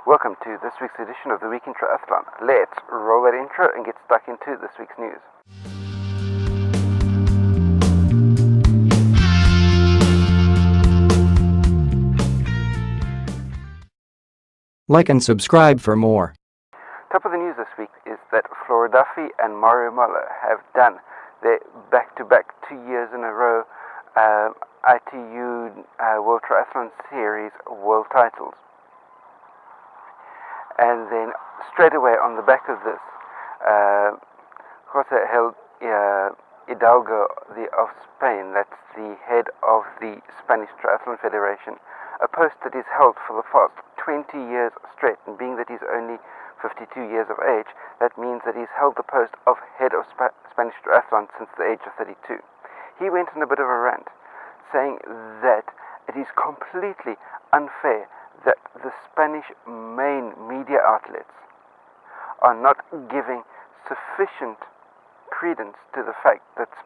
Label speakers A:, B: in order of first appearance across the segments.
A: Welcome to this week's edition of the Week in Triathlon. Let's roll that intro and get stuck into this week's news.
B: Like and subscribe for more.
A: Top of the news this week is that Mola and Duffy and Mola have done their back-to-back 2 years in a row ITU World Triathlon Series world titles. And then straight away on the back of this, Jose Hidalgo of Spain, that's the head of the Spanish Triathlon Federation, a post that is held for the past 20 years straight, and being that he's only 52 years of age, that means that he's held the post of head of Spanish Triathlon since the age of 32. He went on a bit of a rant, saying that it is completely unfair that the Spanish main media outlets are not giving sufficient credence to the fact that the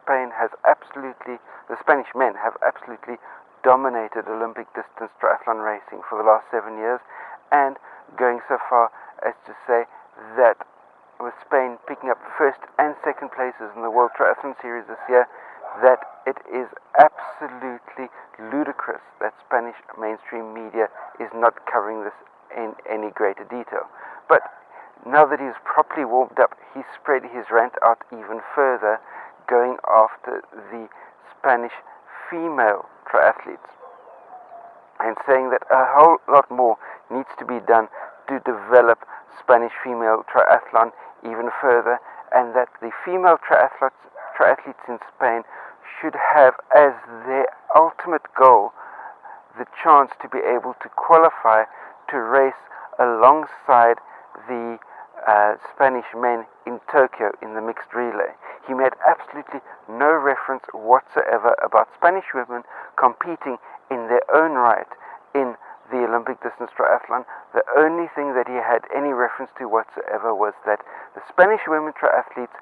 A: Spanish men have absolutely dominated Olympic distance triathlon racing for the last 7 years, and going so far as to say that with Spain picking up first and second places in the World Triathlon Series this year, that it is absolutely ludicrous that Spanish mainstream media is not covering this in any greater detail. But now that he's properly warmed up, he spread his rant out even further, going after the Spanish female triathletes and saying that a whole lot more needs to be done to develop Spanish female triathlon even further, and that the female triathletes in Spain should have as their ultimate goal the chance to be able to qualify to race alongside the Spanish men in Tokyo in the mixed relay. He made absolutely no reference whatsoever about Spanish women competing in their own right in the Olympic distance triathlon. The only thing that he had any reference to whatsoever was that the Spanish women triathletes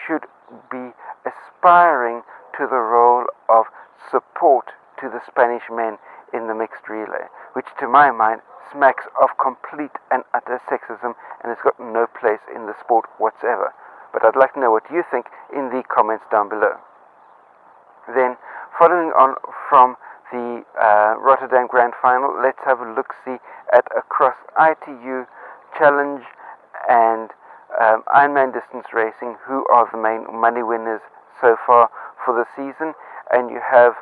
A: should be aspiring to the role of support to the Spanish men in the mixed relay, which to my mind smacks of complete and utter sexism and has got no place in the sport whatsoever. But I'd like to know what you think in the comments down below. Then, following on from the Rotterdam Grand Final, let's have a look-see at across ITU Challenge and Ironman distance racing, who are the main money winners so far for the season. And you have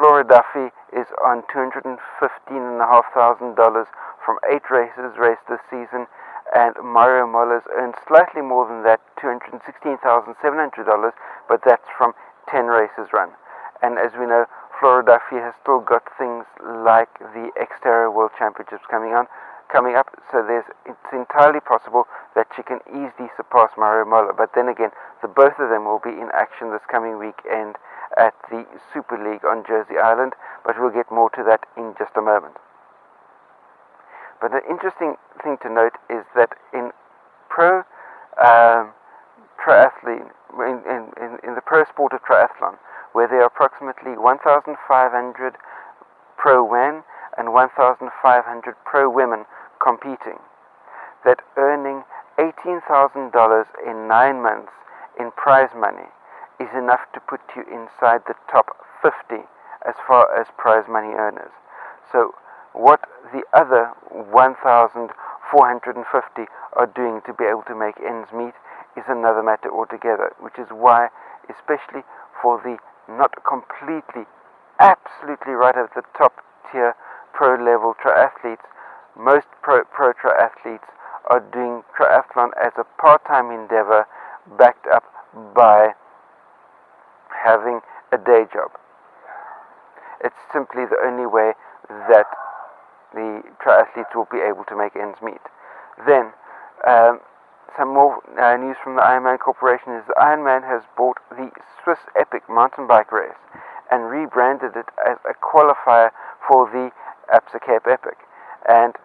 A: Mola and Duffy is on $215,500 from 8 races raced this season, and Mola's earned slightly more than that, $216,700, but that's from 10 races run. And as we know, Mola and Duffy has still got things like the Xterra World Championships coming up, so it's entirely possible that she can easily surpass Mola. But then again, both of them will be in action this coming weekend at the Super League on Jersey Island, but we'll get more to that in just a moment. But an interesting thing to note is that in pro triathlon, in the pro sport of triathlon, where there are approximately 1,500 pro men and 1,500 pro women competing, that earning $18,000 in 9 months in prize money is enough to put you inside the top 50 as far as prize money earners. So what the other 1,450 are doing to be able to make ends meet is another matter altogether, which is why, especially for the not completely, absolutely right at the top tier pro level triathletes, most pro triathletes are doing triathlon as a part-time endeavor, backed up by having a day job. It's simply the only way that the triathletes will be able to make ends meet. Then, some more news from the Ironman Corporation is the Ironman has bought the Swiss Epic mountain bike race and rebranded it as a qualifier for the Absa Cape Epic. And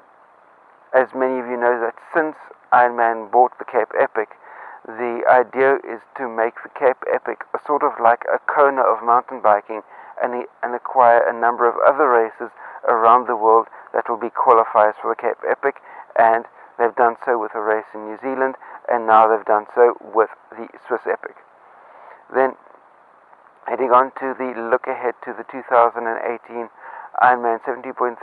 A: as many of you know, that since Ironman bought the Cape Epic, the idea is to make the Cape Epic a sort of like a Kona of mountain biking, and acquire a number of other races around the world that will be qualifiers for the Cape Epic, and they've done so with a race in New Zealand, and now they've done so with the Swiss Epic. Then, heading on to the look ahead to the 2018 Ironman 70.3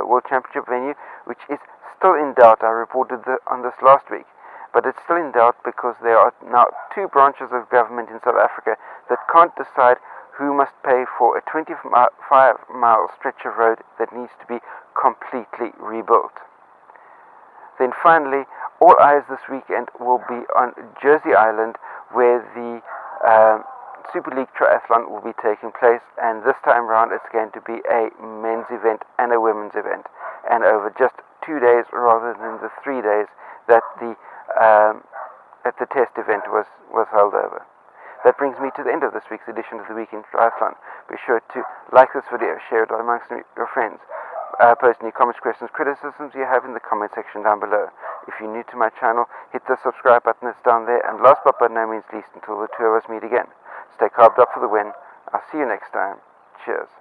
A: World Championship venue, which is still in doubt. I reported on this last week, but it's still in doubt because there are now two branches of government in South Africa that can't decide who must pay for a 25-mile stretch of road that needs to be completely rebuilt. Then finally, all eyes this weekend will be on Jersey Island, where the Super League Triathlon will be taking place, and this time round it's going to be a men's event and a women's event, and over just 2 days rather than the 3 days that the test event was held over. That brings me to the end of this week's edition of the Week in Triathlon. Be sure to like this video, share it amongst your friends, post any comments, questions, criticisms you have in the comment section down below. If you're new to my channel, hit the subscribe button that's down there, and last but by no means least, until the two of us meet again, stay carved up for the win. I'll see you next time. Cheers.